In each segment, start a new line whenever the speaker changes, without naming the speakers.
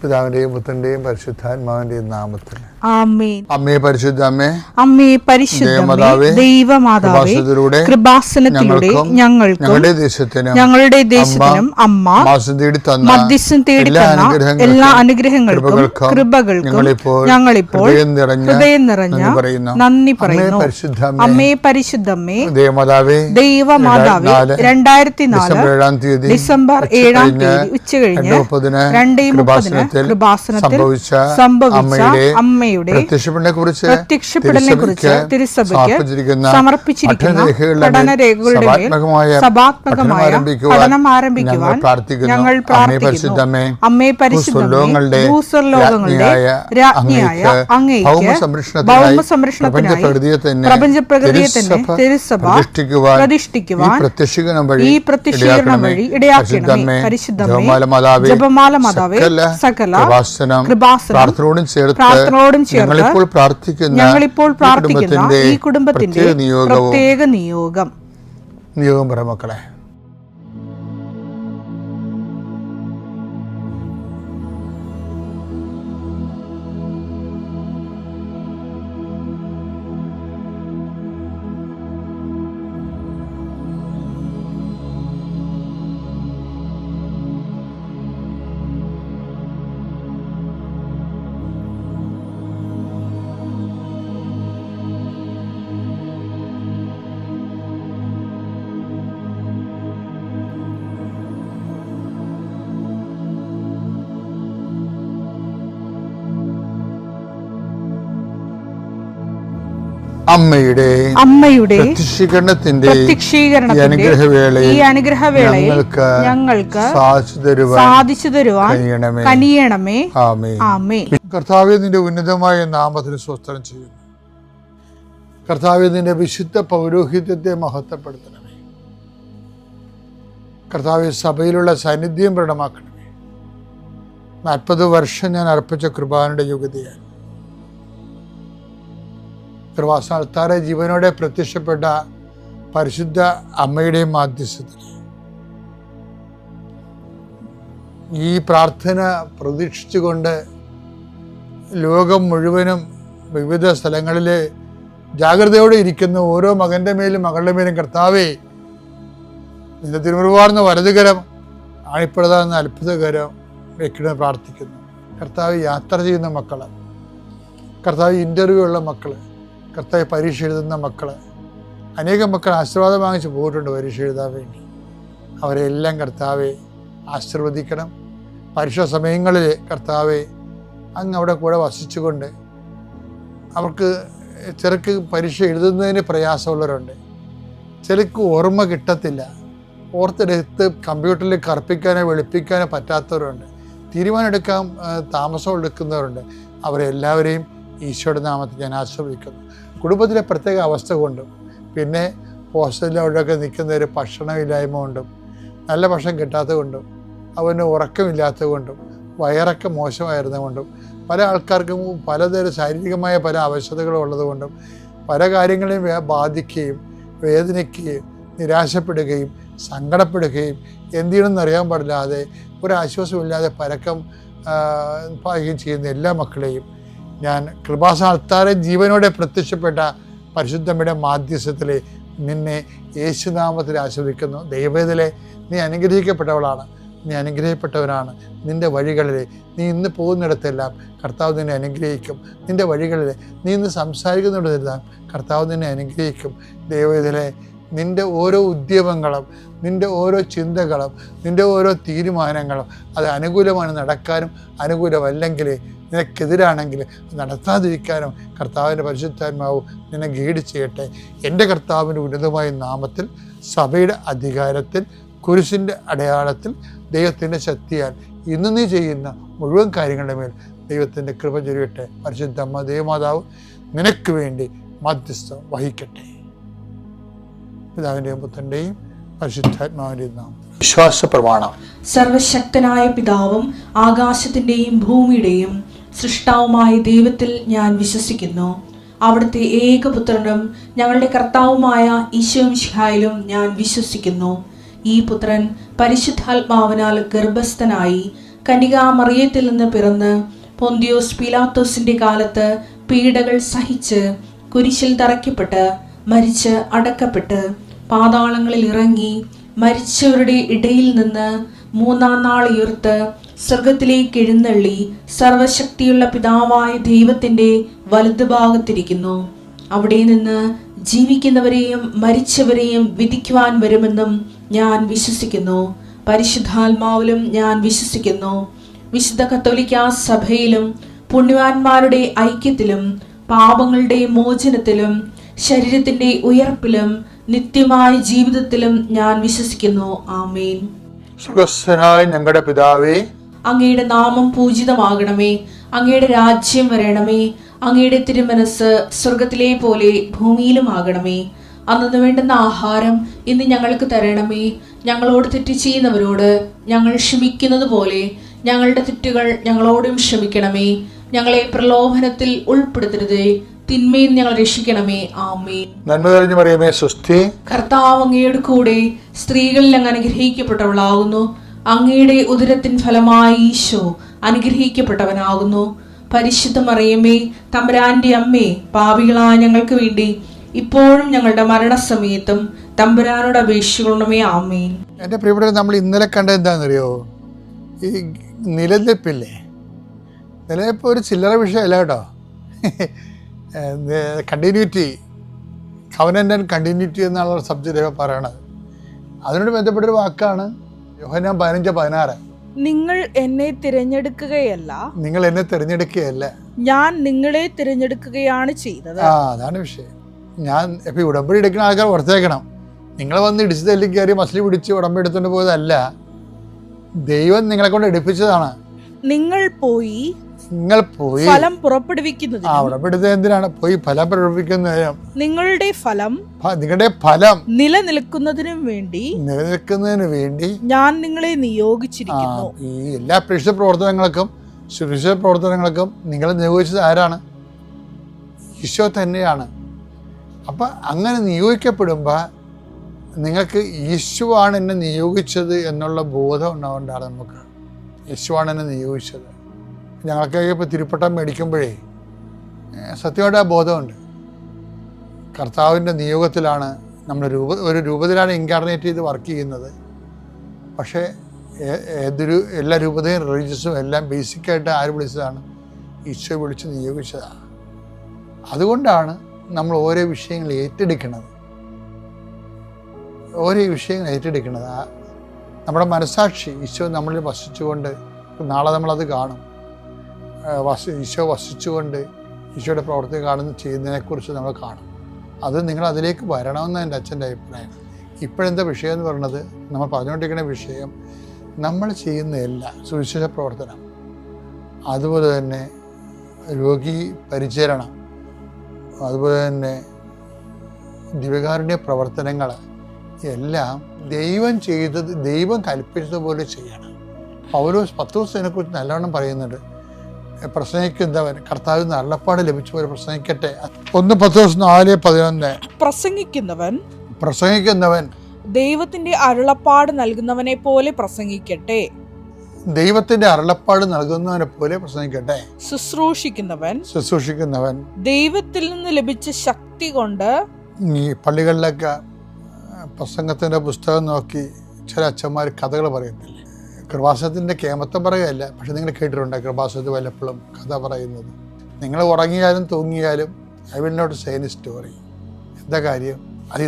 പിതാവിന്റെയും പുത്രന്റെയും പരിശുദ്ധാത്മാവിന്റെയും നാമത്തിൽ
ആമേൻ.
അമ്മേ പരിശുദ്ധ അമ്മേ,
അമ്മേ പരിശുദ്ധമേ, ദൈവമാതാവേ, കൃപാസനത്തിലൂടെ ഞങ്ങളുടെ ദേശത്തിനും അമ്മ മധ്യസ്ഥം തേടി തന്ന എല്ലാ അനുഗ്രഹങ്ങൾക്കും കൃപകൾക്കും ഞങ്ങളിപ്പോൾ ഹൃദയം നിറഞ്ഞ നന്ദി പറയുന്നു. അമ്മേ പരിശുദ്ധമേ, ദൈവമാതാവേ, 2004 ഡിസംബർ 7 ഉച്ചകഴിഞ്ഞ് 2:30 കൃപാസനത്തിൽ സംഭവിച്ച അമ്മയുടെ പ്രത്യക്ഷപ്പെടലിനെക്കുറിച്ച് തിരുസഭയ്ക്ക് സമർപ്പിച്ചിരിക്കുന്ന പഠനരേഖകളുടെ മേൽ സഭാത്മകമായ പഠനം ആരംഭിക്കുവാൻ ഞങ്ങൾ പ്രാർത്ഥിക്കുന്നു. അമ്മേ പരിശുദ്ധമേ, ഭൂസ്വർലോകങ്ങളുടെ രാജ്ഞിയായ അങ്ങേയ്ക്ക് ഭൗമസംരക്ഷണത്തിനായി പ്രപഞ്ചപ്രകൃതിയെ തന്നെ തിരുസഭ പ്രതിഷ്ഠിക്കുവാൻ ഈ പ്രത്യക്ഷീകരണം വഴി ഇടയാക്കണമേ. പരിശുദ്ധമേ, ജപമാല മാതാവേ, സകല കൃപാസനം പ്രാർത്ഥനയോടും ചേർത്ത് ഞങ്ങളിപ്പോൾ പ്രാർത്ഥിക്കുന്ന ഈ കുടുംബത്തിന്റെ പ്രത്യേക നിയോഗം
പറ മക്കളെ.
അമ്മയുടെ
പ്രത്യക്ഷീകരണത്തിന്റെ
ഈ അനുഗ്രഹവേളയിൽ ഞങ്ങൾക്ക് സാധിച്ചു തരുവാൻ കനിയണമേ. ആമേൻ.
കർത്താവേ, നിന്റെ ഉന്നതമായ നാമത്തിന് സ്തോത്രം ചെയ്യുന്നു. കർത്താവേ, നിന്റെ വിശുദ്ധ പൗരോഹിത്യത്തെ മഹത്വപ്പെടുത്തണമേ. കർത്താവേ, സഭയിലുള്ള സാന്നിധ്യം പ്രകടമാക്കണമേ. 40 വർഷം ഞാൻ അർപ്പിച്ച കൃപാനയുടെ യോഗ്യതയാൽ കൃപാസ്ഥാനത്താറെ ജീവനോടെ പ്രത്യക്ഷപ്പെട്ട പരിശുദ്ധ അമ്മയുടെയും മാധ്യസ്ഥത്തിൽ ഈ പ്രാർത്ഥന പ്രതീക്ഷിച്ചുകൊണ്ട് ലോകം മുഴുവനും വിവിധ സ്ഥലങ്ങളിൽ ജാഗ്രതയോടെ ഇരിക്കുന്ന ഓരോ മകൻ്റെ മേലും മകളുടെ മേലും കർത്താവേ, നിന്റെ തിരുമുറിവാർന്ന വലതുകരം ആണിപ്പെടുന്ന അത്ഭുതകരം വെക്കണമെന്ന് പ്രാർത്ഥിക്കുന്നു. കർത്താവ്, യാത്ര ചെയ്യുന്ന മക്കൾ, കർത്താവ് ഇൻ്റർവ്യൂ ഉള്ള മക്കൾ, കർത്താവ് പരീക്ഷ എഴുതുന്ന മക്കൾ, അനേകം മക്കൾ ആശീർവാദം വാങ്ങിച്ച് പോയിട്ടുണ്ട് പരീക്ഷ എഴുതാൻ വേണ്ടി. അവരെല്ലാം കർത്താവെ ആശീർവദിക്കണം. പരീക്ഷാ സമയങ്ങളിൽ കർത്താവെ അങ്ങ് അവിടെ കൂടെ വസിച്ചുകൊണ്ട് അവർക്ക് ചിലർക്ക് പരീക്ഷ എഴുതുന്നതിന് പ്രയാസമുള്ളവരുണ്ട്, ചിലർക്ക് ഓർമ്മ കിട്ടത്തില്ല, ഓർത്തെടുത്ത് കമ്പ്യൂട്ടറിൽ കറുപ്പിക്കാനോ വെളുപ്പിക്കാനോ പറ്റാത്തവരുണ്ട്, തീരുമാനം എടുക്കാൻ താമസം എടുക്കുന്നവരുണ്ട്. അവരെല്ലാവരെയും ഈശോയുടെ നാമത്തിൽ ഞാൻ ആശീർവദിക്കുന്നു. കുടുംബത്തിലെ പ്രത്യേക അവസ്ഥ കൊണ്ടും പിന്നെ ഹോസ്റ്റലിൽ അവിടെയൊക്കെ നിൽക്കുന്നവർ ഭക്ഷണമില്ലായ്മ കൊണ്ടും നല്ല ഭക്ഷണം കിട്ടാത്തത് കൊണ്ടും അവന് ഉറക്കമില്ലാത്തത് കൊണ്ടും വയറൊക്കെ മോശമായിരുന്നതുകൊണ്ടും പല ആൾക്കാർക്കും പലതരം ശാരീരികമായ പല അവശതകളും ഉള്ളതുകൊണ്ടും പല കാര്യങ്ങളെയും ബാധിക്കുകയും വേദനിക്കുകയും നിരാശപ്പെടുകയും സങ്കടപ്പെടുകയും എന്ത് ചെയ്യണമെന്ന് അറിയാൻ പാടില്ലാതെ ഒരാശ്വാസമില്ലാതെ പരക്കം പാകുകയും ചെയ്യുന്ന എല്ലാ മക്കളെയും ഞാൻ കൃപാസ്ഥാനത്താറെ ജീവനോടെ പ്രത്യക്ഷപ്പെട്ട പരിശുദ്ധമ്മയുടെ മാധ്യസ്ഥത്തിൽ നിന്നെ യേശുനാമത്തിൽ ആശീർവദിക്കുന്നു. ദൈവവേദലെ, നീ അനുഗ്രഹിക്കപ്പെട്ടവളാണ്, നീ അനുഗ്രഹിക്കപ്പെട്ടവനാണ്. നിൻ്റെ വഴികളിൽ നീ ഇന്ന് പോകുന്നിടത്തെല്ലാം കർത്താവ് നിന്നെ അനുഗ്രഹിക്കും. നിൻ്റെ വഴികളിൽ നീ ഇന്ന് സംസാരിക്കുന്നിടത്തെല്ലാം കർത്താവ് നിന്നെ അനുഗ്രഹിക്കും. ദൈവവേദലെ, നിൻ്റെ ഓരോ ഉദ്യമങ്ങളും നിൻ്റെ ഓരോ ചിന്തകളും നിൻ്റെ ഓരോ തീരുമാനങ്ങളും അത് അനുകൂലമാണ് നടക്കാനും അനുകൂലമല്ലെങ്കിൽ നിനക്കെതിരാണെങ്കിൽ നടത്താതിരിക്കാനും കർത്താവിൻ്റെ പരിശുദ്ധാത്മാവ് നിന്നെ ഗൈഡ് ചെയ്യട്ടെ. എൻ്റെ കർത്താവിൻ്റെ ഉന്നതമായ നാമത്തിൽ, സഭയുടെ അധികാരത്തിൽ, കുരിശിൻ്റെ അടയാളത്തിൽ, ദൈവത്തിൻ്റെ ശക്തിയാൽ ഇന്ന് നീ ചെയ്യുന്ന മുഴുവൻ കാര്യങ്ങളുടെ മേൽ ദൈവത്തിൻ്റെ കൃപ ചൊരിയട്ടെ. പരിശുദ്ധമ്മ ദൈവമാതാവ് നിനക്ക് വേണ്ടി മധ്യസ്ഥം വഹിക്കട്ടെ. പിതാവിൻ്റെയും പുത്രൻ്റെയും പരിശുദ്ധാത്മാവിൻ്റെയും നാമം. വിശ്വാസ പ്രമാണം.
സർവശക്തനായ പിതാവും ആകാശത്തിൻ്റെയും ഭൂമിയുടെയും സൃഷ്ടാവുമായ ദൈവത്തിൽ ഞാൻ വിശ്വസിക്കുന്നു. അവിടുത്തെ ഏകപുത്രനും ഞങ്ങളുടെ കർത്താവുമായ ഈശോ മിശിഹായിലും ഞാൻ വിശ്വസിക്കുന്നു. ഈ പുത്രൻ പരിശുദ്ധാത്മാവിനാൽ ഗർഭസ്ഥനായി കന്യകാമറിയത്തിൽ നിന്ന് പിറന്ന് പൊന്തിയോസ് പീലാത്തോസിന്റെ കാലത്ത് പീഡകൾ സഹിച്ച് കുരിശിൽ തറയ്ക്കപ്പെട്ട് മരിച്ച് അടക്കപ്പെട്ട് പാതാളങ്ങളിൽ ഇറങ്ങി മരിച്ചവരുടെ ഇടയിൽ നിന്ന് മൂന്നാം നാൾ ഉയർത്ത് സ്വർഗത്തിലേക്ക് എഴുന്നള്ളി സർവശക്തിയുള്ള പിതാവായ ദൈവത്തിന്റെ വലതുഭാഗത്തിരിക്കുന്നു. അവിടെ നിന്ന് ജീവിക്കുന്നവരെയും മരിച്ചവരെയും വിധിക്കുവാൻ വരുമെന്നും ഞാൻ വിശ്വസിക്കുന്നു. പരിശുദ്ധാത്മാവിലും ഞാൻ വിശ്വസിക്കുന്നു. വിശുദ്ധ കത്തോലിക്കാ സഭയിലും പുണ്യവാന്മാരുടെ ഐക്യത്തിലും പാപങ്ങളുടെ മോചനത്തിലും ശരീരത്തിന്റെ ഉയർപ്പിലും നിത്യമായ ജീവിതത്തിലും ഞാൻ വിശ്വസിക്കുന്നു. ആമേൻ.
സ്വർഗ്ഗസ്ഥനായ ഞങ്ങളുടെ പിതാവേ,
അങ്ങയുടെ നാമം പൂജിതമാകണമേ. അങ്ങയുടെ രാജ്യം വരണമേ. അങ്ങയുടെ തിരുമനസ് സ്വർഗത്തിലെ പോലെ ഭൂമിയിലുമാകണമേ. അന്നു വേണ്ടുന്ന ആഹാരം ഇന്ന് ഞങ്ങൾക്ക് തരണമേ. ഞങ്ങളോട് തെറ്റ് ചെയ്യുന്നവരോട് ഞങ്ങൾ ക്ഷമിക്കുന്നത് പോലെ ഞങ്ങളുടെ തെറ്റുകൾ ഞങ്ങളോടും ക്ഷമിക്കണമേ. ഞങ്ങളെ പ്രലോഭനത്തിൽ ഉൾപ്പെടുത്തരുതേ, തിന്മയിൽ ഞങ്ങൾ രക്ഷിക്കണമേ. ആമേൻ.
നന്മ നിറഞ്ഞ മറിയമേ, സ്വസ്തി.
കർത്താവ് അങ്ങയുടെ കൂടെ സ്ത്രീകളിൽ അങ്ങ് അനുഗ്രഹിക്കപ്പെട്ടവളാകുന്നു. അങ്ങയുടെ ഉദരത്തിൻ ഫലമായി ഈശോ അനുഗ്രഹിക്കപ്പെട്ടവനാകുന്നു. പരിശുദ്ധ മറിയമേ, തമ്പുരാന്റെ അമ്മേ, പാപികളായ ഞങ്ങൾക്ക് വേണ്ടി ഇപ്പോഴും ഞങ്ങളുടെ മരണസമയത്തും തമ്പുരാനോട് അപേക്ഷിക്കണമേ. ആമേൻ.
എൻ്റെ പ്രിയപ്പെട്ടവർ, നമ്മൾ ഇന്നലെ കണ്ടത് എന്താണെന്നറിയോ? ഈ നിലനിൽപ്പില്ലേ, നിലനിൽപ്പ് ഒരു ചില്ലറ വിഷയമല്ല കേട്ടോ. കണ്ടിന്യൂറ്റി, കവനൻ്റ് ആൻഡ് കണ്ടിന്യൂറ്റി എന്നുള്ള സബ്ജക്റ്റ് പറയണത്. അതിനോട് ബന്ധപ്പെട്ടൊരു വാക്കാണ് യോഹന്നാൻ 15:16.
നിങ്ങൾ എന്നെ തിരഞ്ഞെടുക്കുകയല്ല,
നിങ്ങൾ എന്നെ തിരഞ്ഞെടുക്കുകയല്ല,
ഞാൻ നിങ്ങളെ തിരഞ്ഞെടുക്കുകയാണ് ചെയ്തത്.
അതാണ് വിഷയം. ഞാൻ ഇപ്പം ഉടമ്പടി എടുക്കുന്ന ആൾക്കാർ ഓർത്തേക്കണം, നിങ്ങൾ വന്ന് ഇടിച്ചു തല്ലി കയറി മസിലി പിടിച്ച് ഉടമ്പടി എടുത്തുകൊണ്ട് പോയതല്ല, ദൈവം നിങ്ങളെ കൊണ്ട് എടുപ്പിച്ചതാണ്.
നിങ്ങൾ പോയി ഫലം പുറപ്പെടുവിക്കുന്നത്.
ഉടമ്പെടുത്തത് എന്തിനാണ്? പോയി ഫലം പ്രകടിപ്പിക്കുന്നതിനും
നിങ്ങളുടെ ഫലം
നിലനിൽക്കുന്നതിന് വേണ്ടി
ഞാൻ നിങ്ങളെ നിയോഗിച്ചിരിക്കുന്നു.
ഈ എല്ലാ പ്രേക്ഷിത പ്രവർത്തനങ്ങൾക്കും സുരക്ഷിത പ്രവർത്തനങ്ങൾക്കും നിങ്ങളെ നിയോഗിച്ചത് ആരാണ്? ഈശോ തന്നെയാണ്. അപ്പം അങ്ങനെ നിയോഗിക്കപ്പെടുമ്പോൾ നിങ്ങൾക്ക് യേശുവാണ് എന്നെ നിയോഗിച്ചത് എന്നുള്ള ബോധം ഉണ്ടാവേണ്ടതാണ്. നമുക്ക് യേശുവാണ് എന്നെ നിയോഗിച്ചത്. ഞങ്ങൾക്കൊക്കെ ഇപ്പോൾ തിരുപ്പട്ടം മേടിക്കുമ്പോഴേ സത്യമായിട്ട് ആ ബോധമുണ്ട്. കർത്താവിൻ്റെ നിയോഗത്തിലാണ് നമ്മൾ ഒരു രൂപത്തിലാണ് ഇൻകാർണേറ്റ് ചെയ്ത് വർക്ക് ചെയ്യുന്നത്. പക്ഷേ എല്ലാ രൂപതയും റിലീജിയസും എല്ലാം ബേസിക്കായിട്ട് ആര് വിളിച്ചതാണ്? ഈശോ വിളിച്ച് നിയോഗിച്ചതാണ്. അതുകൊണ്ടാണ് നമ്മൾ ഓരോ വിഷയങ്ങൾ ഏറ്റെടുക്കുന്നത്. നമ്മുടെ മനസാക്ഷി ഈശോ നമ്മളിൽ വസിച്ചുകൊണ്ട്, നാളെ നമ്മളത് കാണും, ഈശോ വസിച്ചുകൊണ്ട് ഈശോയുടെ പ്രവർത്തി ചെയ്യുന്നതിനെക്കുറിച്ച് നമ്മൾ കാണും. അത് നിങ്ങൾ അതിലേക്ക് വരണമെന്ന് എൻ്റെ അച്ഛൻ്റെ അഭിപ്രായം. ഇപ്പോഴെന്താ വിഷയം എന്ന് പറയുന്നത്? നമ്മൾ പറഞ്ഞുകൊണ്ടിരിക്കുന്ന വിഷയം നമ്മൾ ചെയ്യുന്ന എല്ലാ സുവിശേഷ പ്രവർത്തനം, അതുപോലെ തന്നെ രോഗി പരിചരണം, അതുപോലെ തന്നെ ദിവ്യകാരുണ്യ പ്രവർത്തനങ്ങൾ എല്ലാം ദൈവം കൽപ്പിച്ചതുപോലെ ചെയ്യണം. പൗലോസ് 10 ദിവസത്തിനെക്കുറിച്ച് നല്ലവണ്ണം പറയുന്നുണ്ട്. പ്രസംഗിക്കുന്നവൻ കർത്താവിൽ അരുളപ്പാട് ലഭിച്ച പോലെ പ്രസംഗിക്കട്ടെ. 1 Petrus 4:11. പ്രസംഗിക്കുന്നവൻ
ദൈവത്തിന്റെ അരുളപ്പാട് നൽകുന്നവനെ പോലെ പ്രസംഗിക്കട്ടെ.
ദൈവത്തിന്റെ അരുളപ്പാട് നൽകുന്നവനെ പോലെ പ്രസംഗിക്കട്ടെ.
ശുശ്രൂഷിക്കുന്നവൻ ദൈവത്തിൽ നിന്ന് ലഭിച്ച ശക്തി കൊണ്ട്.
ഈ പള്ളികളിലൊക്കെ പ്രസംഗത്തിന്റെ പുസ്തകം നോക്കി ചില അച്ഛന്മാർ കഥകൾ പറയത്തില്ലേ? കൃപാസനത്തിന്റെ കേമത്തം പറയുകയല്ല, പക്ഷെ നിങ്ങൾ കേട്ടിട്ടുണ്ട് കൃപാസനത്തിൽ വല്ലപ്പോഴും കഥ പറയുന്നത്. നിങ്ങൾ ഉറങ്ങിയാലും തൂങ്ങിയാലും I will not say any story. എന്താ കാര്യം?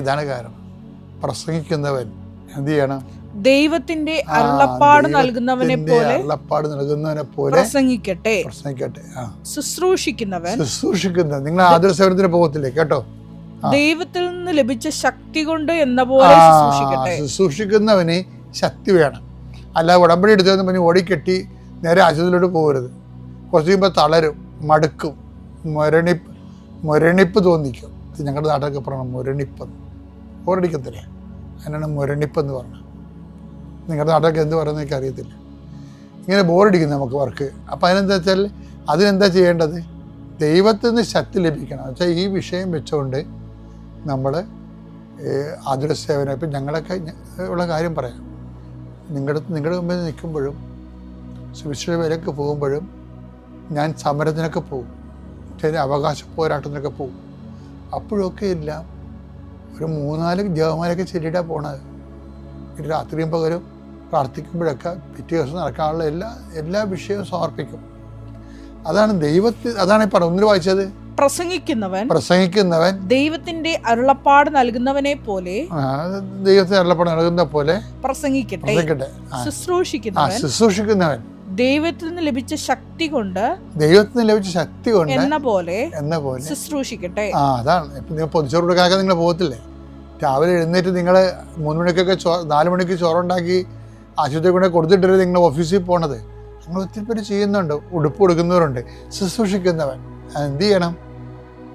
ഇതാണ് കാരണം. പ്രസംഗിക്കുന്നവൻ എന്ത് ചെയ്യണം?
ദൈവത്തിന്റെ അരുളപ്പാട് നൽകുന്നവനെ പോലെ
പ്രസംഗിക്കട്ടെ.
ശുശ്രൂഷിക്കുന്നവൻ
നിങ്ങൾ ആതുര സേവനത്തിന് പോകത്തില്ലേ? കേട്ടോ,
ദൈവത്തിൽ നിന്ന് ലഭിച്ച ശക്തി കൊണ്ട് എന്ന പോലെ
ശുശ്രൂഷിക്കുന്നവന് ശക്തി വേണം. അല്ല ഉടമ്പടി എടുത്തതെന്ന് പറഞ്ഞ് ഓടിക്കെട്ടി നേരെ ആശുപത്രിയിലോട്ട് പോകരുത്. കുറച്ച് കഴിയുമ്പോൾ തളരും, മടുക്കും, മുരണിപ്പ് തോന്നിക്കും. ഞങ്ങളുടെ നാട്ടിലൊക്കെ പറയണം മുരണിപ്പ്. ബോറടിക്കത്തില്ലേ? അതിനാണ് മുരണിപ്പെന്ന് പറഞ്ഞത്. നിങ്ങളുടെ നാട്ടിലൊക്കെ എന്ത് പറയുന്നത് എനിക്ക് അറിയത്തില്ല. ഇങ്ങനെ ബോറടിക്കും നമുക്ക് വർക്ക്. അപ്പോൾ അതിനെന്താ വെച്ചാൽ അതിനെന്താ ചെയ്യേണ്ടത്? ദൈവത്തിൽ നിന്ന് ശക്തി ലഭിക്കണം. വെച്ചാൽ ഈ വിഷയം വെച്ചുകൊണ്ട് നമ്മൾ ആതുര സേവനം, ഇപ്പം ഞങ്ങളൊക്കെ ഉള്ള കാര്യം പറയാം. നിങ്ങളുടെ മുമ്പിൽ നിൽക്കുമ്പോഴും സുവിശേഷ വേലയ്ക്ക് പോകുമ്പോഴും ഞാൻ സമരത്തിനൊക്കെ പോകും, ചില അവകാശ പോരാട്ടത്തിനൊക്കെ പോകും. അപ്പോഴൊക്കെ എല്ലാം ഒരു 3-4 ജപമാലയൊക്കെ ചൊല്ലിയിട്ടാണ് പോണത്. പിന്നെ രാത്രിയും പകലും പ്രാർത്ഥിക്കുമ്പോഴൊക്കെ പിറ്റേ ദിവസം നടക്കാനുള്ള എല്ലാ വിഷയവും സമർപ്പിക്കും. അതാണ് ഈ പടം ഒന്നിൽ വായിച്ചത്.
പ്രസംഗിക്കുന്നവൻ ദൈവത്തിന്റെ അരുളപ്പാട് നൽകുന്നവനെ പോലെ,
ദൈവത്തിന്റെ അരുളപ്പാട് നൽകുന്ന പോലെ
പ്രസംഗിക്കട്ടെ.
ശുശ്രൂഷിക്കുന്നവൻ
ദൈവത്തിൽ നിന്ന് ലഭിച്ച ശക്തി കൊണ്ട്
എന്ന പോലെ
ശുശ്രൂഷിക്കട്ടെ.
അതാണ്. ഇപ്പം നിങ്ങൾ പൊതിച്ചോറ് കൊടുക്കാനൊക്കെ നിങ്ങൾ പോകത്തില്ലേ? രാവിലെ എഴുന്നേറ്റ് നിങ്ങൾ 3 മണിക്കൊക്കെ 4 മണിക്ക് ചോറുണ്ടാക്കി ആശുപത്രി കൊണ്ട് കൊടുത്തിട്ടല്ലേ നിങ്ങൾ ഓഫീസിൽ പോണത്. അങ്ങനെ ഒത്തിരി പേര് ചെയ്യുന്നുണ്ട്. ഉടുപ്പ് കൊടുക്കുന്നവരുണ്ട്. ശുശ്രൂഷിക്കുന്നവൻ എന്ത് ചെയ്യണം?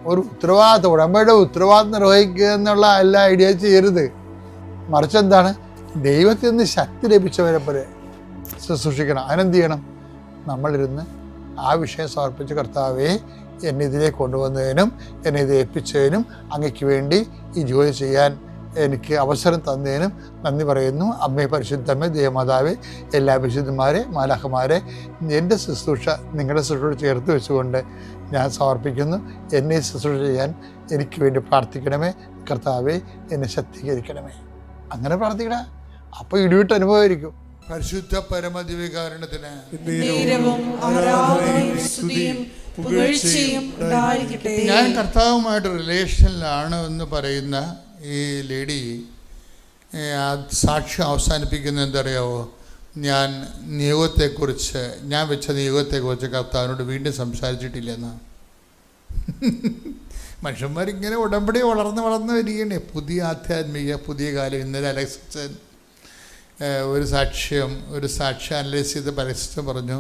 ഒരു ഉത്തരവാദിത്വം, ഉടമ്പടിയുടെ ഉത്തരവാദിത്വം നിർവഹിക്കുക എന്നുള്ള എല്ലാ ഐഡിയ ചെയ്യരുത്. മറിച്ച് എന്താണ്? ദൈവത്തിൽ നിന്ന് ശക്തി ലഭിച്ചവരെ പോലെ ശുശ്രൂഷിക്കണം. അതിനെന്ത് ചെയ്യണം? നമ്മളിരുന്ന് ആ വിഷയം സമർപ്പിച്ച്, കർത്താവേ, എന്നെ ഇതിലേക്ക് കൊണ്ടുവന്നതിനും എന്നെ ഇത് ഏൽപ്പിച്ചതിനും അങ്ങയ്ക്ക് വേണ്ടി ഈ ജോലി ചെയ്യാൻ എനിക്ക് അവസരം തന്നതിനും നന്ദി പറയുന്നു. അമ്മേ, പരിശുദ്ധമ്മേ, ദേവമാതാവേ, എല്ലാ വിശുദ്ധന്മാരെ, മാലാഖമാരെ, എൻ്റെ ശുശ്രൂഷ നിങ്ങളുടെ ശുശ്രൂഷ ചേർത്ത് വെച്ചുകൊണ്ട് ഞാൻ സമർപ്പിക്കുന്നു. എന്നെ ശുശ്രൂഷ ചെയ്യാൻ എനിക്ക് വേണ്ടി പ്രാർത്ഥിക്കണമേ. കർത്താവേ, എന്നെ ശക്തീകരിക്കണമേ. അങ്ങനെ പ്രാർത്ഥിക്കണേ. അപ്പോൾ ഇടിവിട്ട് അനുഭവമായിരിക്കും. പരിശുദ്ധ പരമദിവ്യകാരുണ്യത്തിന് ഞാൻ കർത്താവുമായിട്ട് റിലേഷനിലാണ് എന്ന് പറയുന്ന ഈ ലേഡി സാക്ഷ്യം അവസാനിപ്പിക്കുന്നത് എന്തറിയാവോ? ഞാൻ വെച്ച നിയോഗത്തെക്കുറിച്ച് കർത്താവിനോട് വീണ്ടും സംസാരിച്ചിട്ടില്ലെന്നാണ്. മനുഷ്യന്മാരിങ്ങനെ ഉടമ്പടി വളർന്ന് വരികയാണ്. പുതിയ ആധ്യാത്മിക പുതിയ കാലം. ഇന്നലെ അലക്സൻ ഒരു സാക്ഷ്യം അനലൈസ് ചെയ്ത് അലക്സൻ പറഞ്ഞു,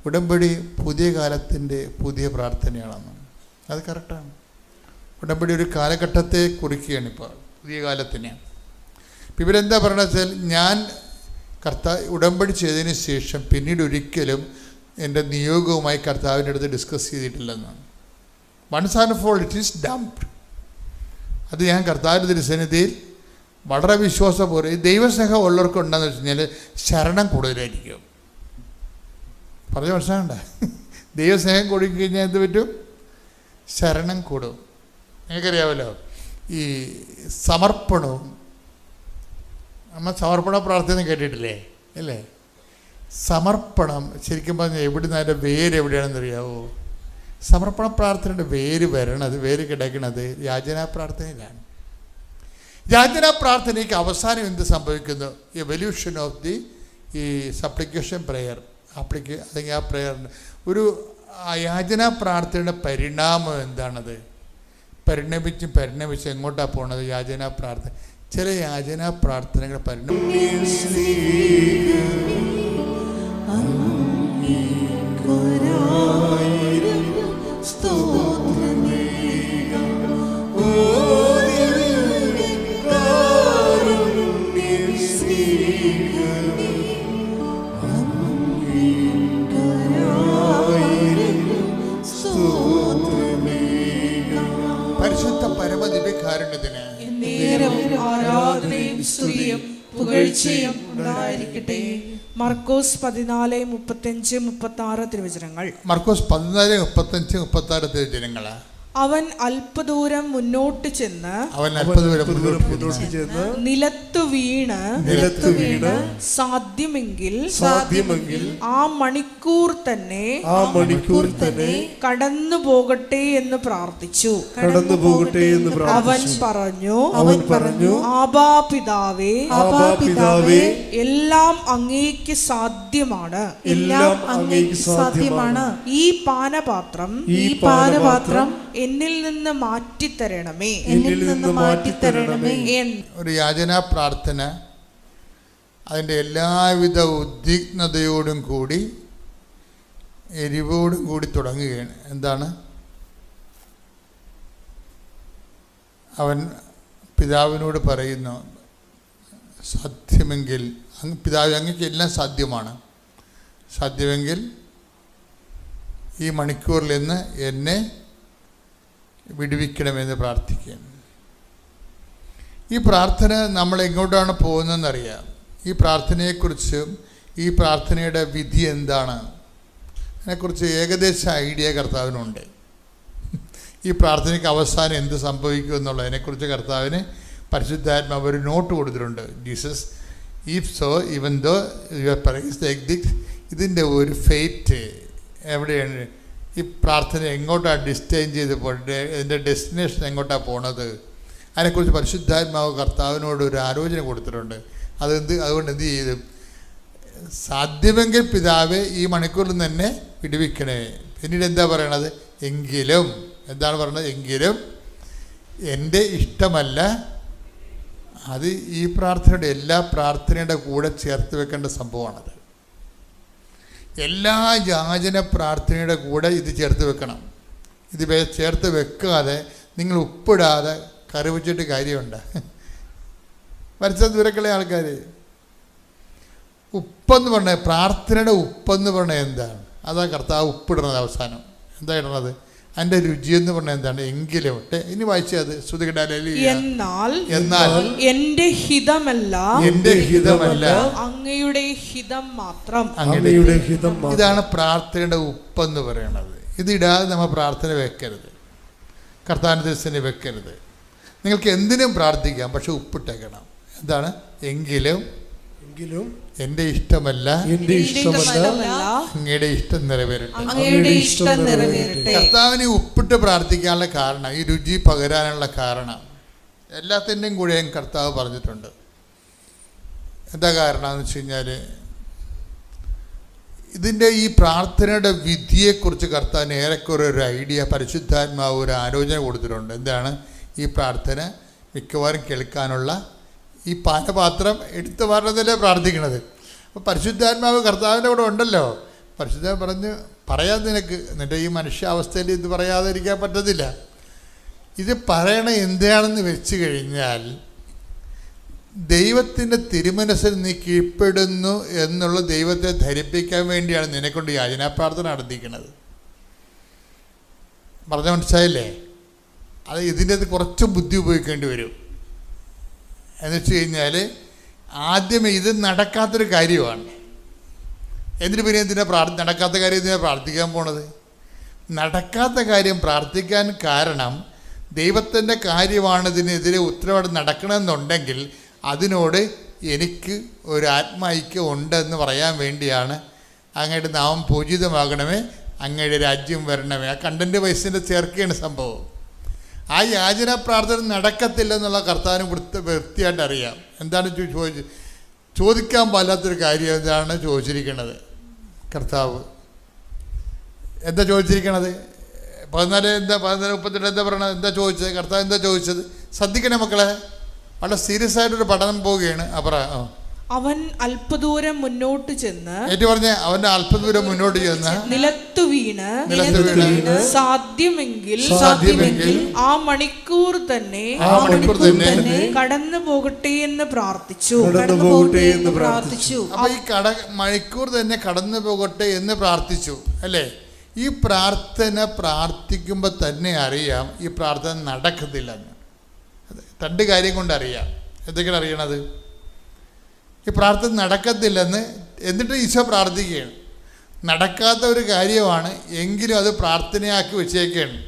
ഉടമ്പടി പുതിയ കാലത്തിൻ്റെ പുതിയ പ്രാർത്ഥനയാണെന്ന്. അത് കറക്റ്റാണ്. ഉടമ്പടി ഒരു കാലഘട്ടത്തെ കുറിക്കുകയാണ്. ഇപ്പോൾ പുതിയ കാലത്തിനെ ഇപ്പം ഇവരെന്താ പറയണത് വെച്ചാൽ, ഞാൻ ഉടമ്പടി ചെയ്തതിന് ശേഷം പിന്നീട് ഒരിക്കലും എൻ്റെ നിയോഗവുമായി കർത്താവിൻ്റെ അടുത്ത് ഡിസ്കസ് ചെയ്തിട്ടില്ലെന്നാണ്. Once and for it is dumped. അത് ഞാൻ കർത്താവിൻ്റെ തിരുസന്നിധിയിൽ വളരെ വിശ്വാസപൂർവ്വം, ഈ ദൈവസ്നേഹം ഉള്ളവർക്ക് ഉണ്ടെന്ന് വെച്ച് കഴിഞ്ഞാൽ ശരണം കൂടുതലായിരിക്കും. പറഞ്ഞ മനസ്സിലാകണ്ട? ദൈവസ്നേഹം കൊടുക്കഴിഞ്ഞാൽ എന്ത് പറ്റും? ശരണം കൂടും. നിങ്ങൾക്കറിയാമല്ലോ, ഈ സമർപ്പണവും, നമ്മൾ സമർപ്പണ പ്രാർത്ഥന കേട്ടിട്ടില്ലേ? അല്ലേ? സമർപ്പണം ശരിക്കും പറഞ്ഞാൽ എവിടുന്ന് അതിൻ്റെ വേരെവിടെയാണെന്ന് അറിയാവോ? സമർപ്പണ പ്രാർത്ഥനയുടെ വേര് കിടക്കുന്നത് യാചനാ പ്രാർത്ഥനയിലാണ്. യാചനാ പ്രാർത്ഥനയ്ക്ക് അവസാനം എന്ത് സംഭവിക്കുന്നു? എവല്യൂഷൻ ഓഫ് ദി ഈ സപ്ലിക്കേഷൻ പ്രെയർ അല്ലെങ്കിൽ ആ പ്രെയറിന് ഒരു യാചനാ പ്രാർത്ഥനയുടെ പരിണാമം എന്താണത്? പരിണമിച്ച് എങ്ങോട്ടാണ് പോണത്? യാചനാ പ്രാർത്ഥന. ചില യാചനാ പ്രാർത്ഥനകൾ പരിശുദ്ധ പരമദിവ്യകാരുണ്യത്തിന്
ആരാധനയും സ്തുതിയും പുകഴ്ചയും ഉണ്ടായിരിക്കട്ടെ. മർക്കോസ് 14:35-36 തിരുവചനങ്ങൾ.
മർക്കോസ് 14:35-36 തിരുവചനങ്ങൾ.
അവൻ അല്പദൂരം മുന്നോട്ട് ചെന്ന് നിലത്തു വീണ് സാധ്യമെങ്കിൽ ആ മണിക്കൂർ തന്നെ കടന്നു പോകട്ടെ എന്ന് പ്രാർത്ഥിച്ചു. അവൻ പറഞ്ഞു, ആബാ പിതാവേ, എല്ലാം അങ്ങേക്ക് സാധ്യമാണ്. ഈ പാനപാത്രം എന്നിൽ നിന്ന് മാറ്റിത്തരണമേ.
ഒരു യാചനാ പ്രാർത്ഥന അതിൻ്റെ എല്ലാവിധ ഉദ്വിഗ്നതയോടും കൂടി എരിവോടും കൂടി തുടങ്ങുകയാണ്. എന്താണ്? അവൻ പിതാവിനോട് പറയുന്നു, സാധ്യമെങ്കിൽ പിതാവ്, അങ്ങക്ക് എല്ലാം സാധ്യമാണ്. സാധ്യമെങ്കിൽ ഈ മണിക്കൂറിൽ നിന്ന് എന്നെ വിടുവിക്കണമെന്ന് പ്രാർത്ഥിക്കുകയാണ്. ഈ പ്രാർത്ഥന നമ്മൾ എങ്ങോട്ടാണ് പോകുന്നതെന്നറിയാം. ഈ പ്രാർത്ഥനയെക്കുറിച്ചും ഈ പ്രാർത്ഥനയുടെ വിധി എന്താണ്? അതിനെക്കുറിച്ച് ഏകദേശ ഐഡിയ കർത്താവിനുണ്ട്. ഈ പ്രാർത്ഥനയ്ക്ക് അവസാനം എന്ത് സംഭവിക്കും എന്നുള്ളതിനെക്കുറിച്ച് കർത്താവിന് പരിശുദ്ധാത്മാവ് ഒരു നോട്ട് കൊടുത്തിട്ടുണ്ട്. Jesus if so even though your price like this, ഇതിൻ്റെ ഒരു ഫെയ്റ്റ് എവിടെയാണ്? ഈ പ്രാർത്ഥന എങ്ങോട്ടാണ് ഡിസ്റ്റൈൻ ചെയ്ത് പോയിട്ട് ഇതിൻ്റെ ഡെസ്റ്റിനേഷൻ എങ്ങോട്ടാണ് പോണത്? അതിനെക്കുറിച്ച് പരിശുദ്ധാത്മാവ് കർത്താവിനോട് ഒരു ആലോചന കൊടുത്തിട്ടുണ്ട്. അതുകൊണ്ട് എന്ത് ചെയ്തു? സാധ്യമെങ്കിൽ പിതാവേ ഈ മണിക്കൂറിൽ തന്നെ വിടുവിക്കണേ. പിന്നീട് എന്താ പറയണത്? എങ്കിലും എന്താണ് പറയുന്നത്? എങ്കിലും എൻ്റെ ഇഷ്ടമല്ല. അത് ഈ പ്രാർത്ഥനയുടെ എല്ലാ പ്രാർത്ഥനയുടെ കൂടെ ചേർത്ത് വെക്കേണ്ട സംഭവമാണത്. എല്ലാ യാചന പ്രാർത്ഥനയുടെ കൂടെ ഇത് ചേർത്ത് വെക്കണം. ഇത് ചേർത്ത് വെക്കാതെ നിങ്ങൾ ഉപ്പിടാതെ കറി വെച്ചിട്ട് കാര്യമുണ്ട്. മരിച്ച ദൂരക്കുള്ള ആൾക്കാർ ഉപ്പെന്ന് പറഞ്ഞാൽ, പ്രാർത്ഥനയുടെ ഉപ്പെന്ന് പറഞ്ഞാൽ എന്താണ്? അതാ കർത്താവ് ഉപ്പിടുന്നത്. അവസാനം എന്താ ഇടുന്നത്? അതിൻ്റെ രുചിയെന്ന് പറഞ്ഞാൽ എന്താണ്? എങ്കിലും. ഇനി വായിച്ചത്
എന്നാൽ എന്റെ ഹിതമല്ല അങ്ങയുടെ ഹിതം മാത്രം.
ഇതാണ് പ്രാർത്ഥനയുടെ ഉപ്പെന്ന് പറയണത്. ഇതിടാതെ നമ്മൾ പ്രാർത്ഥന വെക്കരുത്, കർത്താവിൻ്റെ ദിവസത്തിന് വെക്കരുത്. നിങ്ങൾക്ക് എന്തിനും പ്രാർത്ഥിക്കാം, പക്ഷെ ഉപ്പിട്ടേക്കണം. എന്താണ്? എങ്കിലും എന്റെ ഇഷ്ടമല്ല അങ്ങയുടെ ഇഷ്ടം നിറവേറട്ടെ. കർത്താവിനെ ഉപ്പിട്ട് പ്രാർത്ഥിക്കാനുള്ള കാരണം, ഈ രുചി പകരാനുള്ള കാരണം എല്ലാത്തിൻ്റെയും കൂടെയും കർത്താവ് പറഞ്ഞിട്ടുണ്ട്. എന്താ കാരണം എന്ന് വെച്ച് കഴിഞ്ഞാൽ, ഇതിൻ്റെ ഈ പ്രാർത്ഥനയുടെ വിധിയെക്കുറിച്ച് കർത്താവിന് ഏറെക്കുറെ ഒരു ഐഡിയ, പരിശുദ്ധാത്മാവ് ഒരു ആലോചന കൊടുത്തിട്ടുണ്ട്. എന്താണ്? ഈ പ്രാർത്ഥന മിക്കവാറും കേൾക്കാനുള്ള ഈ പാനപാത്രം എടുത്തു മാറുന്നതല്ലേ പ്രാർത്ഥിക്കണത്. അപ്പോൾ പരിശുദ്ധാത്മാവ് കർത്താവിൻ്റെ കൂടെ ഉണ്ടല്ലോ. പരിശുദ്ധാത്മാവ് പറയാൻ നിനക്ക്, എന്നിട്ട് ഈ മനുഷ്യാവസ്ഥയിൽ ഇത് പറയാതിരിക്കാൻ പറ്റത്തില്ല. ഇത് പറയണ എന്താണെന്ന് വെച്ച് കഴിഞ്ഞാൽ, ദൈവത്തിൻ്റെ തിരുമനസ്സിൽ നീ കീഴ്പ്പെടുന്നു എന്നുള്ള ദൈവത്തെ ധരിപ്പിക്കാൻ വേണ്ടിയാണ് നിന്നെക്കൊണ്ട് യാചനാ പ്രാർത്ഥന നടത്തിക്കുന്നത്. പറഞ്ഞ മനസ്സിലായില്ലേ? അത് ഇതിൻ്റെ കുറച്ച് ബുദ്ധി ഉപയോഗിക്കേണ്ടി വരും. എന്ന് വെച്ച് കഴിഞ്ഞാൽ, ആദ്യമേ ഇത് നടക്കാത്തൊരു കാര്യമാണ്. എന്നിട്ട് പിന്നെ നടക്കാത്ത കാര്യം എന്തിനാണ് പ്രാർത്ഥിക്കാൻ പോണത്? നടക്കാത്ത കാര്യം പ്രാർത്ഥിക്കാൻ കാരണം ദൈവത്തിൻ്റെ കാര്യമാണ്. ഇതിനെതിരെ ഉത്തരവാദിത്തം നടക്കണമെന്നുണ്ടെങ്കിൽ അതിനോട് എനിക്ക് ഒരു ആത്മൈക്യം ഉണ്ടെന്ന് പറയാൻ വേണ്ടിയാണ്. അങ്ങയുടെ നാമം പൂജിതമാകണമേ, അങ്ങയുടെ രാജ്യം വരണമേ. ആ കണ്ടന്റ് വയസ്സിൻ്റെ ചേർക്കുകയാണ് സംഭവം. ആ യാചന പ്രാർത്ഥന നടക്കത്തില്ലെന്നുള്ള കർത്താവിന് വൃത്തിയായിട്ട് അറിയാം. എന്താണ് ചോദിക്കാൻ പാടില്ലാത്തൊരു കാര്യം എന്താണ് ചോദിച്ചിരിക്കുന്നത്? കർത്താവ് എന്താ ചോദിച്ചിരിക്കണത്? 14:32 എന്താ പറയണത്? എന്താ ചോദിച്ചത്? കർത്താവ് എന്താ ചോദിച്ചത്? ശ്രദ്ധിക്കണേ മക്കളെ, വളരെ സീരിയസ് ആയിട്ടൊരു പഠനം പോവുകയാണ്.
അവൻ അല്പദൂരം മുന്നോട്ട് ചെന്ന്,
അവന്റെ അല്പദൂരം മുന്നോട്ട് ചെന്ന്
നിലത്തു വീണ് സാധ്യമെങ്കിൽ ആ മണിക്കൂർ തന്നെ കടന്നു പോകട്ടെ എന്ന് പ്രാർത്ഥിച്ചു.
അപ്പൊ ഈ മണിക്കൂർ തന്നെ കടന്നു പോകട്ടെ എന്ന് പ്രാർത്ഥിച്ചു അല്ലേ? ഈ പ്രാർത്ഥന പ്രാർത്ഥിക്കുമ്പോൾ തന്നെ അറിയാം ഈ പ്രാർത്ഥന നടക്കത്തില്ലെന്ന്. രണ്ട് കാര്യം കൊണ്ട് അറിയാം. എന്തൊക്കെയാണ് അറിയണത്? ഈ പ്രാർത്ഥന നടക്കത്തില്ലെന്ന്. എന്നിട്ട് ഈശോ പ്രാർത്ഥിക്കുകയാണ്. നടക്കാത്ത ഒരു കാര്യമാണ്, എങ്കിലും അത് പ്രാർത്ഥനയാക്കി വെച്ചേക്കാണ്.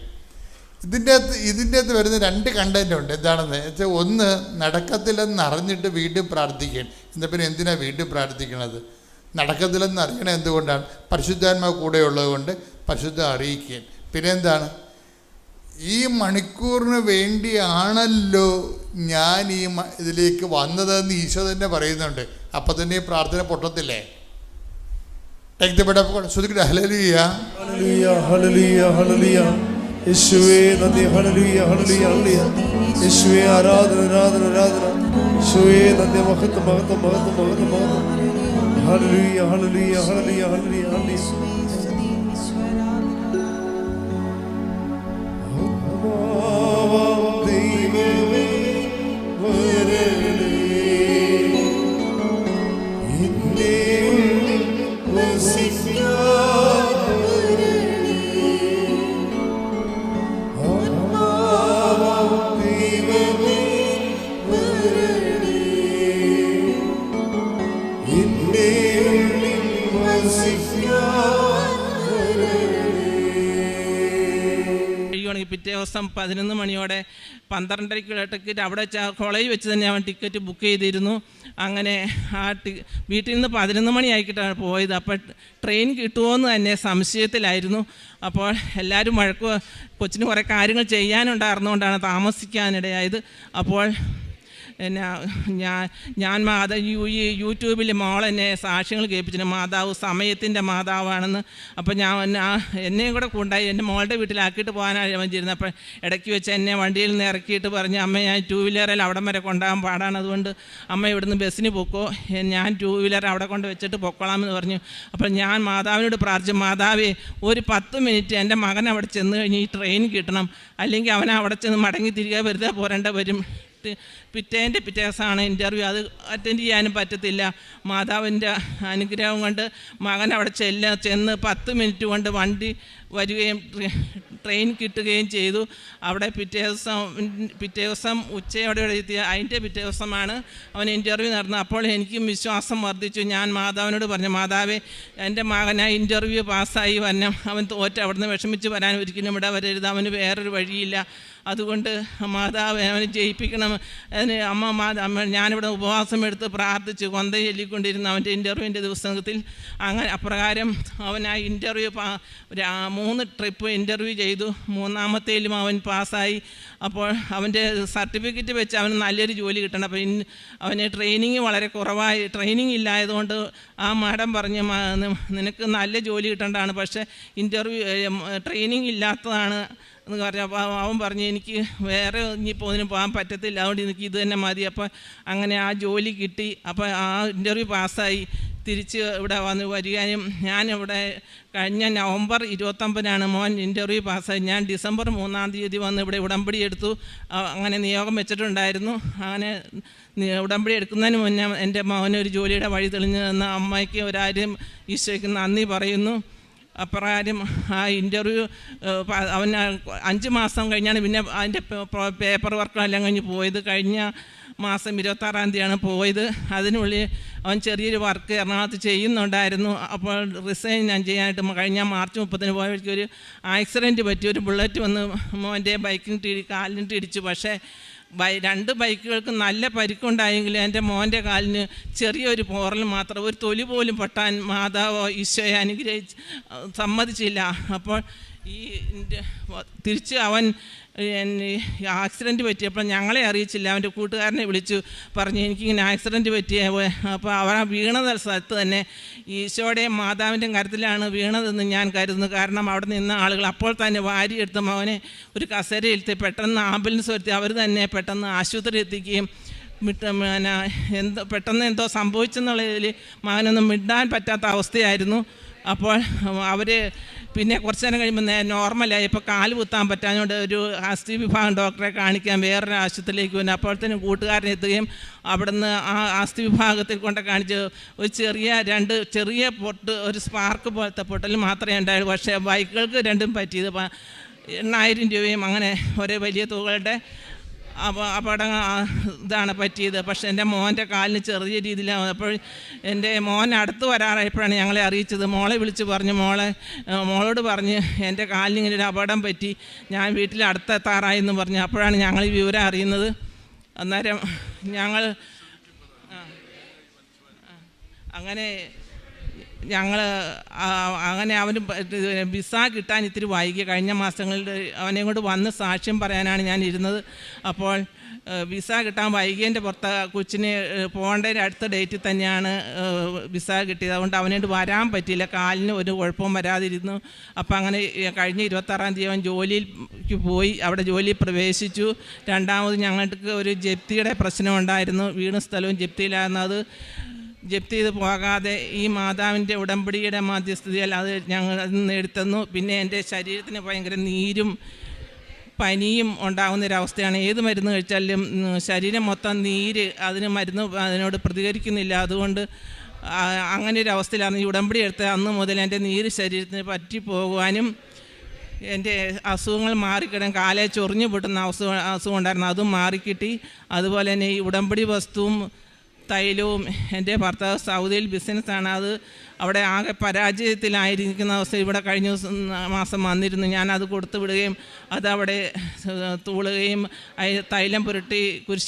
ഇതിൻ്റെ അകത്ത് വരുന്ന രണ്ട് കണ്ടന്റ് ഉണ്ട്. എന്താണെന്ന് വെച്ചാൽ, ഒന്ന് നടക്കത്തില്ലെന്ന് അറിഞ്ഞിട്ട് വീണ്ടും പ്രാർത്ഥിക്കുകയാണ്. എന്നാൽ പിന്നെ എന്തിനാണ് വീണ്ടും പ്രാർത്ഥിക്കണത്? നടക്കത്തില്ലെന്ന് അറിയണത് എന്തുകൊണ്ടാണ്? പരിശുദ്ധാത്മാവ് കൂടെ ഉള്ളത് കൊണ്ട് പരിശുദ്ധ അറിയിക്കുകയാണ്. പിന്നെ എന്താണ്? ഈ മണിക്കൂറിന് വേണ്ടിയാണല്ലോ ഞാൻ ഇതിലേക്ക് വന്നതെന്ന് ഈശോ തന്നെ പറയുന്നുണ്ട്. അപ്പം തന്നെ ഈ പ്രാർത്ഥന പൊട്ടത്തില്ലേ? ശ്രദ്ധിക്കട്ടെ. ഹല്ലേലൂയ, ഹല്ലേലൂയ, ഹല്ലേലൂയ, ഹല്ലേലൂയ. യേശുവേ നന്ദി. ഹല്ലേലൂയ, ഹല്ലേലൂയ, ഹല്ലേലൂയ. യേശുവേ ആരാധന, ആരാധന, ആരാധന. യേശുവേ നന്ദി. മഹത്വം, മഹത്വം, മഹത്വം, മഹത്വം, മഹത്വം. ഹല്ലേലൂയ, ഹല്ലേലൂയ, ഹല്ലേലൂയ, ഹല്ലേലൂയ, ഹല്ലേലൂയ.
in me. തുടങ്ങി. പിറ്റേ ദിവസം 11 മണിയോടെ 12:30 ടിക്കറ്റ് അവിടെ വെച്ച് കോളേജ് വെച്ച് തന്നെ അവൻ ടിക്കറ്റ് ബുക്ക് ചെയ്തിരുന്നു. അങ്ങനെ വീട്ടിൽ നിന്ന് 11 മണിയായിക്കിട്ടാണ് പോയത്. അപ്പോൾ ട്രെയിൻ കിട്ടുമോയെന്ന് തന്നെ സംശയത്തിലായിരുന്നു. അപ്പോൾ എല്ലാവരും കൊച്ചിന് കുറേ കാര്യങ്ങൾ ചെയ്യാനുണ്ടായിരുന്നുകൊണ്ടാണ് താമസിക്കാനിടയായത്. അപ്പോൾ ഞാൻ യൂട്യൂബിൽ മോളെന്നെ സാക്ഷ്യങ്ങൾ കേൾപ്പിച്ചിട്ടുണ്ട്, മാതാവ് സമയത്തിൻ്റെ മാതാവാണെന്ന്. അപ്പോൾ എന്നെയും കൂടെ കൊണ്ടായി എൻ്റെ മോളുടെ വീട്ടിലാക്കിയിട്ട് പോകാനാണ് വെച്ചിരുന്നത്. അപ്പോൾ ഇടയ്ക്ക് വെച്ച് എന്നെ വണ്ടിയിൽ നിന്ന് ഇറക്കിയിട്ട് പറഞ്ഞു, അമ്മ ഞാൻ 2 വീലറിൽ അവിടം വരെ കൊണ്ടുപോകാൻ പാടാണ്, അതുകൊണ്ട് അമ്മ ഇവിടുന്ന് ബസ്സിന് പോക്കോ, ഞാൻ 2 വീലർ അവിടെ കൊണ്ട് വെച്ചിട്ട് പൊക്കോളാമെന്ന് പറഞ്ഞു. അപ്പോൾ ഞാൻ മാതാവിനോട് പ്രാർത്ഥിച്ചു, മാതാവേ ഒരു 10 മിനിറ്റ് എൻ്റെ മകൻ അവിടെ ചെന്ന് കഴിഞ്ഞ് ഈ ട്രെയിൻ കിട്ടണം, അല്ലെങ്കിൽ അവൻ അവിടെ ചെന്ന് മടങ്ങി തിരികെ വെറുതെ പോരേണ്ട വരും. പിറ്റേ ദിവസമാണ് ഇൻ്റർവ്യൂ. അത് അറ്റൻഡ് ചെയ്യാനും പറ്റത്തില്ല. മാതാവിൻ്റെ അനുഗ്രഹം കൊണ്ട് മകൻ അവിടെ ചെന്ന് 10 മിനിറ്റ് കൊണ്ട് വണ്ടി വരികയും ട്രെയിൻ കിട്ടുകയും ചെയ്തു. അവിടെ പിറ്റേ ദിവസം ഉച്ചയോടെ എത്തിയ അതിൻ്റെ പിറ്റേ ദിവസമാണ് അവൻ ഇൻ്റർവ്യൂ നടന്നത്. അപ്പോൾ എനിക്കും വിശ്വാസം വർദ്ധിച്ചു. ഞാൻ മാതാവിനോട് പറഞ്ഞു, മാതാവേ എൻ്റെ മകനായി ഇൻ്റർവ്യൂ പാസ്സായി വരണം, അവൻ തോറ്റ് അവിടുന്ന് വിഷമിച്ച് വരാൻ ഒരിക്കലും ഇവിടെ വരരുത്, അവന് വേറൊരു വഴിയില്ല, അതുകൊണ്ട് മാതാവ് അവനെ ജയിപ്പിക്കണം. അമ്മ ഞാനിവിടെ ഉപവാസം എടുത്ത് പ്രാർത്ഥിച്ചു കൊന്ത ചൊല്ലിക്കൊണ്ടിരുന്നു അവൻ്റെ ഇൻ്റർവ്യൂവിൻ്റെ ദിവസത്തിൽ. അങ്ങനെ അപ്രകാരം അവൻ ആ ഇൻ്റർവ്യൂ 3 ട്രിപ്പ് ഇൻ്റർവ്യൂ ചെയ്തു. 3ാമത്തേലും അവൻ പാസ്സായി. അപ്പോൾ അവൻ്റെ സർട്ടിഫിക്കറ്റ് വെച്ച് അവന് നല്ലൊരു ജോലി കിട്ടണം. അപ്പോൾ അവന് ട്രെയിനിങ് വളരെ കുറവായി, ട്രെയിനിങ് ഇല്ലായതുകൊണ്ട് ആ മാഡം പറഞ്ഞു, നിനക്ക് നല്ല ജോലി കിട്ടേണ്ടതാണ്, പക്ഷേ ട്രെയിനിങ് ഇല്ലാത്തതാണ് എന്ന് പറഞ്ഞു. അപ്പോൾ അവൻ പറഞ്ഞു, എനിക്ക് വേറെ ഇനിയിപ്പോൾ ഒന്നിനും പോകാൻ പറ്റത്തില്ല, അതുകൊണ്ട് എനിക്ക് ഇത് തന്നെ മതി. അപ്പോൾ അങ്ങനെ ആ ജോലി കിട്ടി. അപ്പോൾ ആ ഇൻ്റർവ്യൂ പാസ്സായി തിരിച്ച് ഇവിടെ വരികയും ഞാനിവിടെ കഴിഞ്ഞ നവംബർ 29 മോൻ ഇൻ്റർവ്യൂ പാസ്സായി. ഞാൻ ഡിസംബർ 3 വന്ന് ഇവിടെ ഉടമ്പടി എടുത്തു. അങ്ങനെ നിയോഗം വെച്ചിട്ടുണ്ടായിരുന്നു. അങ്ങനെ ഉടമ്പടി എടുക്കുന്നതിന് മുന്നേ എൻ്റെ മോനൊരു ജോലിയുടെ വഴി തെളിഞ്ഞു തന്ന അമ്മയ്ക്ക് ഒരാരും ഈശോയ്ക്ക് നന്ദി പറയുന്നു. അപ്രകാരം ആ ഇൻ്റർവ്യൂ അവൻ 5 മാസം കഴിഞ്ഞാണ് പിന്നെ അതിൻ്റെ പേപ്പർ വർക്കെല്ലാം കഴിഞ്ഞ് പോയത്. കഴിഞ്ഞ മാസം 26 പോയത്. അതിനുള്ളിൽ അവൻ ചെറിയൊരു വർക്ക് എറണാകുളത്ത് ചെയ്യുന്നുണ്ടായിരുന്നു. അപ്പോൾ റിസൈൻ ഞാൻ ചെയ്യാനായിട്ട് കഴിഞ്ഞ മാർച്ച് 30 പോയവർക്ക് ഒരു ആക്സിഡൻറ്റ് പറ്റി. ഒരു ബുള്ളറ്റ് വന്ന് മോൻ്റെ കാലിനിട്ട് ഇടിച്ചു. പക്ഷേ 2 ബൈക്കുകൾക്ക് നല്ല പരിക്കുണ്ടായെങ്കിലും എൻ്റെ മോൻ്റെ കാലിന് ചെറിയൊരു പോറൽ മാത്രം, ഒരു തൊലി പോലും പൊട്ടാൻ മാതാവോ ഈശോയെ അനുഗ്രഹിച്ച് സമ്മതിച്ചില്ല. അപ്പോൾ തിരിച്ച് അവൻ ആക്സിഡൻറ്റ് പറ്റിയപ്പോൾ ഞങ്ങളെ അറിയിച്ചില്ല. അവൻ്റെ കൂട്ടുകാരനെ വിളിച്ചു പറഞ്ഞു, എനിക്കിങ്ങനെ ആക്സിഡൻറ്റ് പറ്റിയ. അപ്പോൾ അവൻ വീണത് സ്ഥലത്ത് തന്നെ ഈശോയുടെയും മാതാവിൻ്റെയും കരുത്തിലാണ് വീണതെന്ന് ഞാൻ കരുതുന്നു. കാരണം അവിടെ നിന്ന ആളുകൾ അപ്പോൾ തന്നെ വാരിയെടുത്ത് അവനെ ഒരു കസേരയിലെത്തി പെട്ടെന്ന് ആംബുലൻസ് വരുത്തി അവർ തന്നെ പെട്ടെന്ന് ആശുപത്രി എത്തിക്കുകയും പെട്ടെന്ന് എന്തോ സംഭവിച്ചെന്നുള്ളതിൽ മകനൊന്നും മിണ്ടാൻ പറ്റാത്ത അവസ്ഥയായിരുന്നു. അപ്പോൾ അവർ പിന്നെ കുറച്ച് നേരം കഴിയുമ്പോൾ നോർമലായി. ഇപ്പോൾ കാല് കുത്താൻ പറ്റാഞ്ഞുകൊണ്ട് ഒരു അസ്ഥി വിഭാഗം ഡോക്ടറെ കാണിക്കാൻ വേറൊരു ആശുപത്രിയിലേക്ക് വന്നു. അപ്പോഴത്തേനും കൂട്ടുകാരനെത്തുകയും അവിടുന്ന് ആ അസ്ഥി വിഭാഗത്തിൽ കൊണ്ട് കാണിച്ച് ഒരു ചെറിയ പൊട്ട്, ഒരു സ്പാർക്ക് പോലത്തെ പൊട്ടൽ മാത്രമേ ഉണ്ടായുള്ളൂ. പക്ഷേ ബൈക്കുകൾക്ക് രണ്ടും പറ്റിയത് 8,000 രൂപയും അങ്ങനെ ഒരേ വലിയ തുകകളുടെ അപകടം ഇതാണ് പറ്റിയത്. പക്ഷേ എൻ്റെ മോൻ്റെ കാലിന് ചെറിയ രീതിയിലാണ്. അപ്പോൾ എൻ്റെ മോൻ അടുത്ത് വരാറായപ്പോഴാണ് ഞങ്ങളെ അറിയിച്ചത്. മോളെ വിളിച്ച് പറഞ്ഞു, മോളോട് പറഞ്ഞ് എൻ്റെ കാലിന് ഇങ്ങനെ ഒരു അപകടം പറ്റി, ഞാൻ വീട്ടിൽ അടുത്തെത്താറായി എന്ന് പറഞ്ഞു. അപ്പോഴാണ് ഞങ്ങൾ ഈ വിവരം അറിയുന്നത്. അന്നേരം ഞങ്ങൾ അങ്ങനെ അവന് വിസ കിട്ടാൻ ഇത്തിരി വൈകി. കഴിഞ്ഞ മാസങ്ങളിൽ അവനെ കൊണ്ട് വന്ന് സാക്ഷ്യം പറയാനാണ് ഞാൻ ഇരുന്നത്. അപ്പോൾ വിസ കിട്ടാൻ വൈകിയതിൻ്റെ പുറത്ത് കൊച്ചിന് പോകേണ്ടതിൻ്റെ അടുത്ത ഡേറ്റിൽ തന്നെയാണ് വിസ കിട്ടിയത്. അതുകൊണ്ട് അവനോട് വരാൻ പറ്റിയില്ല, കാലിന് ഒരു കുഴപ്പവും വരാതിരുന്നു. അപ്പോൾ അങ്ങനെ കഴിഞ്ഞ 26 അവൻ ജോലിക്ക് പോയി, അവിടെ ജോലിയിൽ പ്രവേശിച്ചു. രണ്ടാമത് ഞങ്ങൾക്ക് ഒരു ജപ്തിയുടെ പ്രശ്നമുണ്ടായിരുന്നു. വീടും സ്ഥലവും ജപ്തിയിലായിരുന്നു. അത് ജപ്തി ചെയ്ത് പോകാതെ ഈ മാതാവിൻ്റെ ഉടമ്പടിയുടെ മധ്യസ്ഥതയിൽ അത് ഞങ്ങൾ നേടിത്തന്നു. പിന്നെ എൻ്റെ ശരീരത്തിന് ഭയങ്കര നീരും പനിയും ഉണ്ടാകുന്നൊരവസ്ഥയാണ്. ഏത് മരുന്ന് കഴിച്ചാലും ശരീരം മൊത്തം നീര്, അതിനോട് പ്രതികരിക്കുന്നില്ല. അതുകൊണ്ട് അങ്ങനെ ഒരു അവസ്ഥയിലാണ് ഈ ഉടമ്പടി എടുത്ത അന്ന് മുതൽ എൻ്റെ നീര് ശരീരത്തിന് പറ്റിപ്പോകുവാനും എൻ്റെ അസുഖങ്ങൾ മാറിക്കിടാൻ, കാലെ ചൊറിഞ്ഞു പൊട്ടുന്ന അസുഖം ഉണ്ടായിരുന്നു, അതും മാറിക്കിട്ടി. അതുപോലെ തന്നെ ഈ ഉടമ്പടി വസ്തുവും തൈലവും, എൻ്റെ ഭർത്താവ് സൗദിയിൽ ബിസിനസ്സാണ്, അവിടെ ആകെ പരാജയത്തിലായിരിക്കുന്ന അവസ്ഥ. ഇവിടെ കഴിഞ്ഞ മാസം വന്നിരുന്നു. ഞാനത് കൊടുത്തു വിടുകയും അതവിടെ തൂളുകയും തൈലം പുരട്ടി കുരിശ്